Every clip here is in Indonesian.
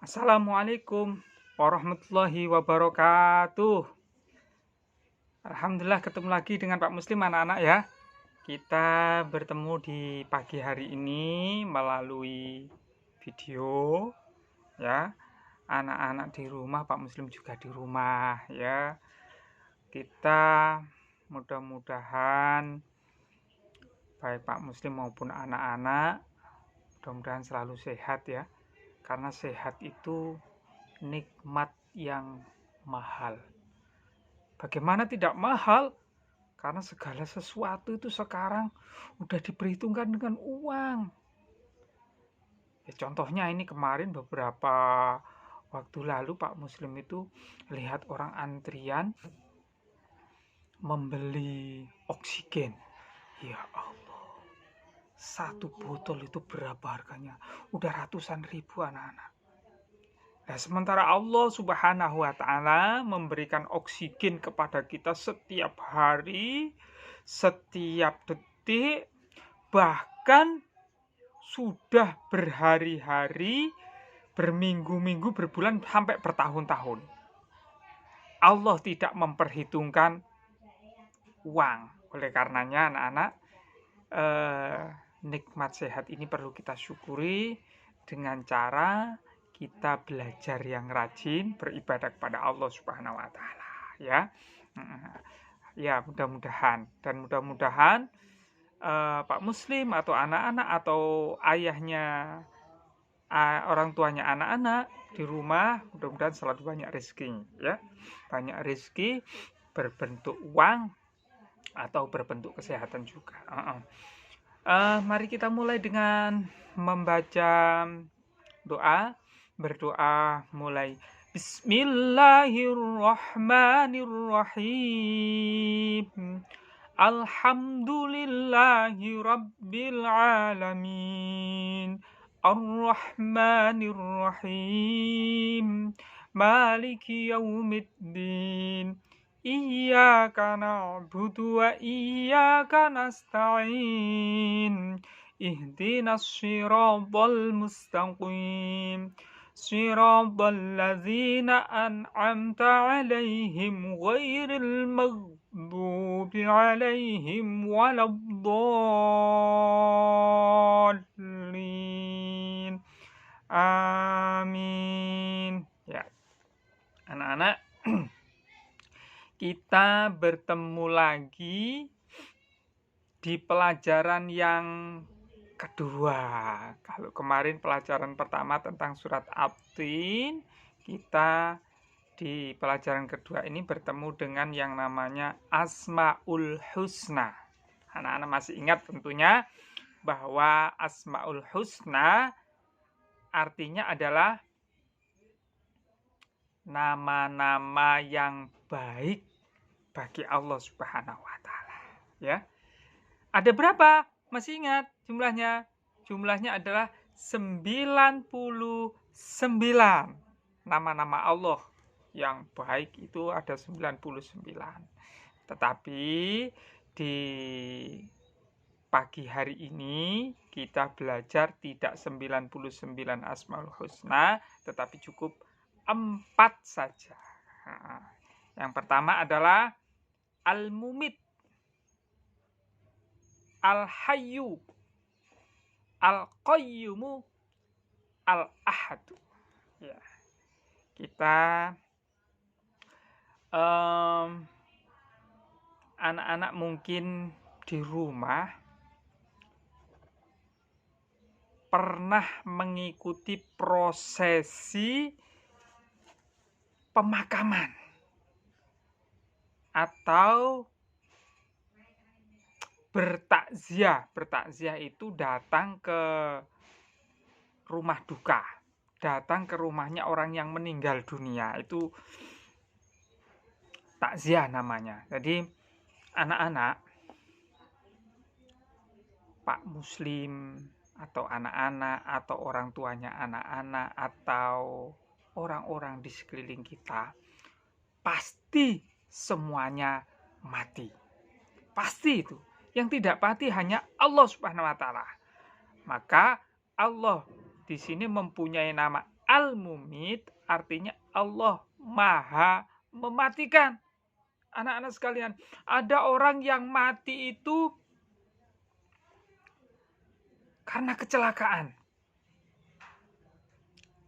Assalamualaikum warahmatullahi wabarakatuh. Alhamdulillah ketemu lagi dengan Pak Muslim anak-anak ya. Kita bertemu di pagi hari ini melalui video ya. Anak-anak di rumah, Pak Muslim juga di rumah ya. Kita mudah-mudahan baik Pak Muslim maupun anak-anak mudah-mudahan selalu sehat ya. Karena sehat itu nikmat yang mahal. Bagaimana tidak mahal? Karena segala sesuatu itu sekarang udah diperhitungkan dengan uang. Ya, contohnya ini kemarin beberapa waktu lalu Pak Muslim itu lihat orang antrian membeli oksigen. Ya Allah, satu botol itu berapa harganya? Udah ratusan ribu anak-anak. Nah, sementara Allah Subhanahu wa Ta'ala memberikan oksigen kepada kita setiap hari, setiap detik, bahkan sudah berhari-hari, berminggu-minggu, berbulan, sampai bertahun-tahun. Allah tidak memperhitungkan uang. Oleh karenanya, anak-anak, nikmat sehat ini perlu kita syukuri dengan cara kita belajar yang rajin beribadah kepada Allah Subhanahu wa Ta'ala ya. Ya, mudah-mudahan Pak Muslim atau anak-anak atau ayahnya orang tuanya anak-anak di rumah mudah-mudahan selalu banyak rezeki ya. Banyak rezeki berbentuk uang atau berbentuk kesehatan juga. Mari kita mulai dengan membaca doa. Berdoa mulai Bismillahirrahmanirrahim. Alhamdulillahi rabbil alamin. Ar-Rahmanir-Rahim. Maliki yaumiddin. Iyyaka na'budu wa iyyaka nasta'in. Ihdinas siratal mustaqim. Siratal ladzina an'amta 'alaihim ghairil maghdubi 'alaihim waladdallin. Amin. Ya. Anak-anak, kita bertemu lagi di pelajaran yang kedua. Kalau kemarin pelajaran pertama tentang surat At-Tin, kita di pelajaran kedua ini bertemu dengan yang namanya Asmaul Husna. Anak-anak masih ingat tentunya bahwa Asmaul Husna artinya adalah nama-nama yang baik bagi Allah Subhanahu wa Ta'ala. Ya. Ada berapa? Masih ingat jumlahnya? Jumlahnya adalah 99. Nama-nama Allah yang baik itu ada 99. Tetapi di pagi hari ini kita belajar tidak 99 Asmaul Husna, tetapi cukup 4 saja. Yang pertama adalah Al-Mumit, Al-Hayyu, Al-Qayyumu, Al-Ahadu. Ya. Kita anak-anak mungkin di rumah pernah mengikuti prosesi pemakaman atau bertakziah. Bertakziah itu datang ke rumah duka, datang ke rumahnya orang yang meninggal dunia. Itu takziah namanya. Jadi anak-anak, Pak Muslim atau anak-anak atau orang tuanya anak-anak atau orang-orang di sekeliling kita pasti semuanya mati. Pasti itu. Yang tidak mati hanya Allah Subhanahu wa Ta'ala. Maka Allah di sini mempunyai nama Al-Mumit artinya Allah Maha mematikan. Anak-anak sekalian, ada orang yang mati itu karena kecelakaan.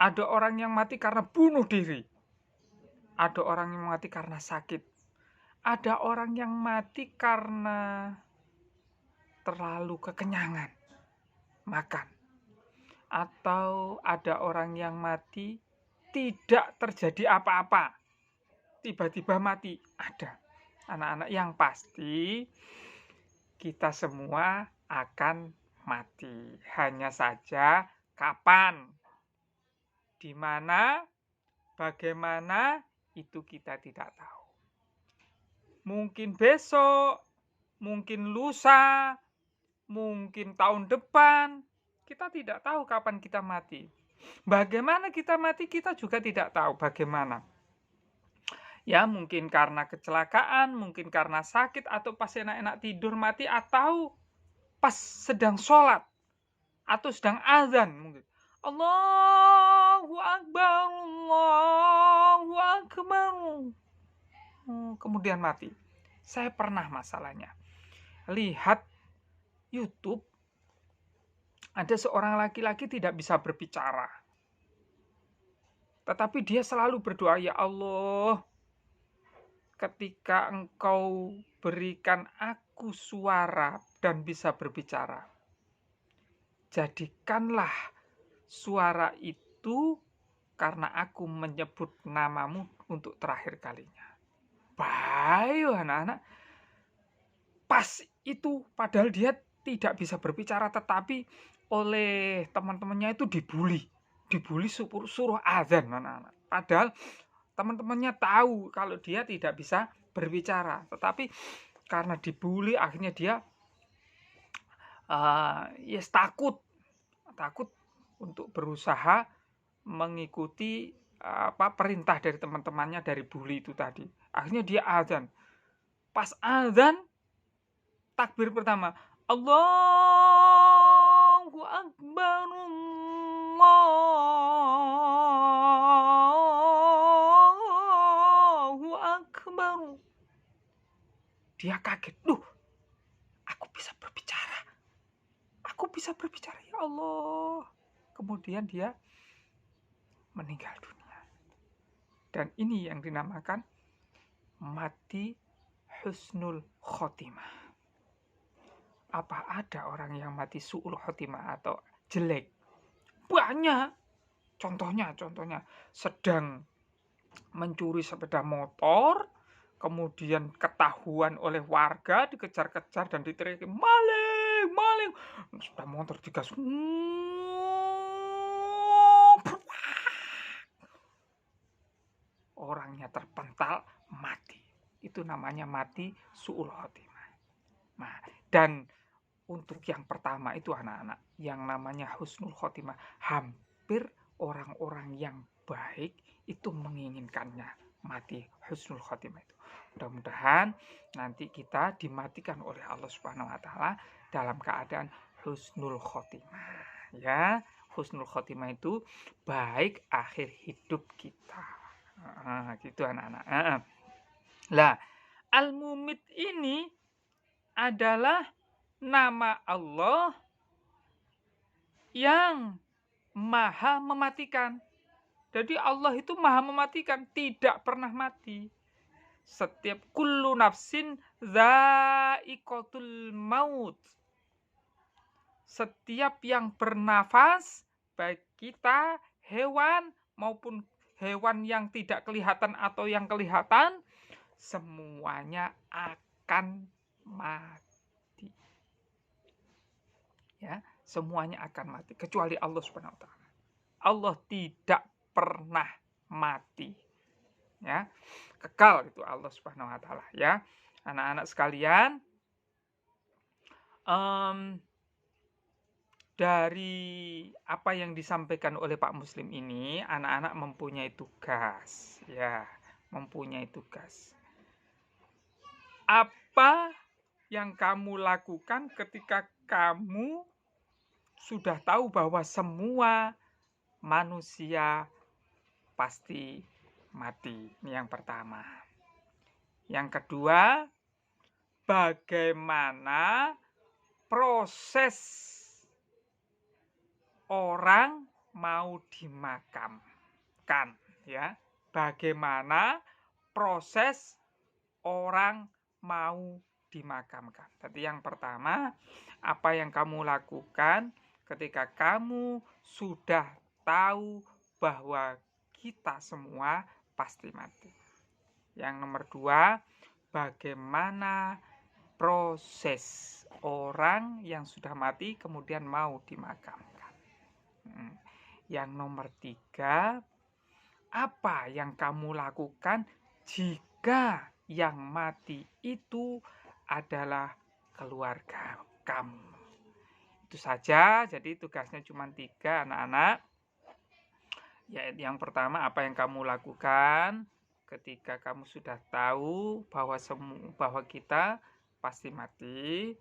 Ada orang yang mati karena bunuh diri. Ada orang yang mati karena sakit. Ada orang yang mati karena terlalu kekenyangan makan. Atau ada orang yang mati tidak terjadi apa-apa. Tiba-tiba mati. Ada. Anak-anak, yang pasti kita semua akan mati. Hanya saja kapan, di mana, bagaimana, itu kita tidak tahu. Mungkin besok, mungkin lusa, mungkin tahun depan. Kita tidak tahu kapan kita mati. Bagaimana kita mati, kita juga tidak tahu bagaimana. Ya, mungkin karena kecelakaan, mungkin karena sakit, atau pas enak-enak tidur mati, atau pas sedang sholat, atau sedang azan mungkin. Allahu Akbar, Allahu Akbar. Kemudian mati. Saya pernah masalahnya lihat YouTube, ada seorang laki-laki tidak bisa berbicara. Tetapi dia selalu berdoa, ya Allah, ketika Engkau berikan aku suara dan bisa berbicara, jadikanlah suara itu karena aku menyebut namamu untuk terakhir kalinya. Bayu anak-anak, pas itu padahal dia tidak bisa berbicara, tetapi oleh teman-temannya itu dibully suruh azan anak-anak. Padahal teman-temannya tahu kalau dia tidak bisa berbicara, tetapi karena dibully akhirnya dia takut untuk berusaha mengikuti perintah dari teman-temannya, dari bully itu tadi. Akhirnya dia azan. Pas azan, takbir pertama, Allahu Akbar, Allahu Akbar. Dia kaget, aku bisa berbicara. Aku bisa berbicara, ya Allah. Kemudian dia meninggal dunia. Dan ini yang dinamakan mati husnul khotimah. Apa ada orang yang mati su'ul khotimah atau jelek? Banyak. Contohnya sedang mencuri sepeda motor, kemudian ketahuan oleh warga, dikejar-kejar dan diteriaki, maling. Sepeda motor digas. Orangnya terpental, mati. Itu namanya mati su'ul khotimah. Nah, dan untuk yang pertama itu anak-anak, yang namanya husnul khotimah, hampir orang-orang yang baik itu menginginkannya mati husnul khotimah itu. Mudah-mudahan nanti kita dimatikan oleh Allah Subhanahu wa taala dalam keadaan husnul khotimah, ya. Husnul khotimah itu baik akhir hidup kita. Gitu anak-anak. Lah, Al-Mumit ini adalah nama Allah yang maha mematikan. Jadi Allah itu maha mematikan, tidak pernah mati. Setiap kullu nafsin dha'iqatul maut. Setiap yang bernafas, baik kita, hewan, maupun hewan yang tidak kelihatan atau yang kelihatan, semuanya akan mati. Ya, semuanya akan mati kecuali Allah Subhanahu wa taala. Allah tidak pernah mati. Ya. Kekal itu Allah Subhanahu wa taala, ya. Anak-anak sekalian, dari apa yang disampaikan oleh Pak Muslim ini, anak-anak mempunyai tugas, ya, mempunyai tugas. Apa yang kamu lakukan ketika kamu sudah tahu bahwa semua manusia pasti mati. Ini yang pertama. Yang kedua, bagaimana proses orang mau dimakamkan, ya. Bagaimana proses orang mau dimakamkan. Jadi yang pertama, apa yang kamu lakukan ketika kamu sudah tahu bahwa kita semua pasti mati. Yang nomor dua, bagaimana proses orang yang sudah mati kemudian mau dimakamkan. Yang nomor tiga, apa yang kamu lakukan jika yang mati itu adalah keluarga kamu. Itu saja, jadi tugasnya cuma 3 anak-anak. Ya, yang pertama, apa yang kamu lakukan ketika kamu sudah tahu bahwa kita pasti mati.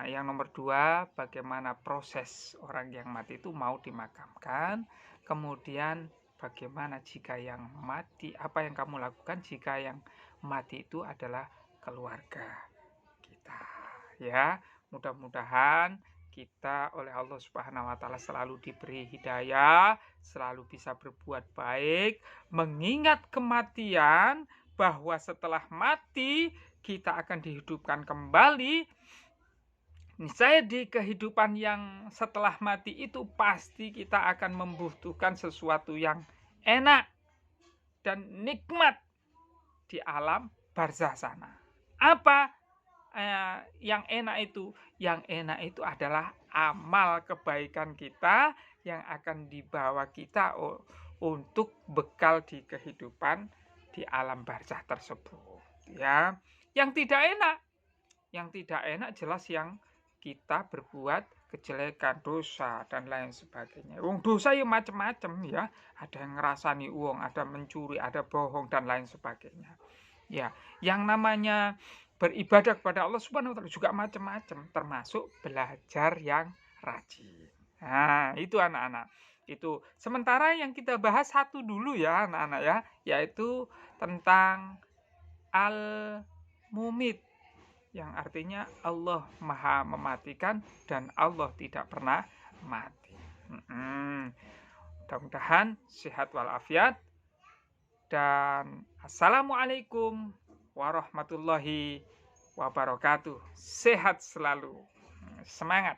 Yang nomor 2, bagaimana proses orang yang mati itu mau dimakamkan. Kemudian bagaimana jika yang mati, apa yang kamu lakukan jika yang mati itu adalah keluarga kita. Ya, mudah-mudahan kita oleh Allah Subhanahu wa taala selalu diberi hidayah, selalu bisa berbuat baik, mengingat kematian, bahwa setelah mati kita akan dihidupkan kembali. Niscaya di kehidupan yang setelah mati itu pasti kita akan membutuhkan sesuatu yang enak dan nikmat di alam barzah sana. Apa yang enak itu? Yang enak itu adalah amal kebaikan kita yang akan dibawa kita untuk bekal di kehidupan di alam barzah tersebut. Ya, yang tidak enak jelas yang kita berbuat kejelekan, dosa dan lain sebagainya. Dosa ya macam-macam ya. Ada yang ngerasani uang, ada mencuri, ada bohong dan lain sebagainya. Ya, yang namanya beribadah kepada Allah Subhanahu wa taala juga macam-macam, termasuk belajar yang rajin. Nah, itu anak-anak. Itu sementara yang kita bahas satu dulu ya anak-anak ya, yaitu tentang al-mumit, yang artinya Allah Maha mematikan dan Allah tidak pernah mati. Mudah-mudahan sehat walafiat, dan assalamualaikum warahmatullahi wabarakatuh. Sehat selalu, semangat.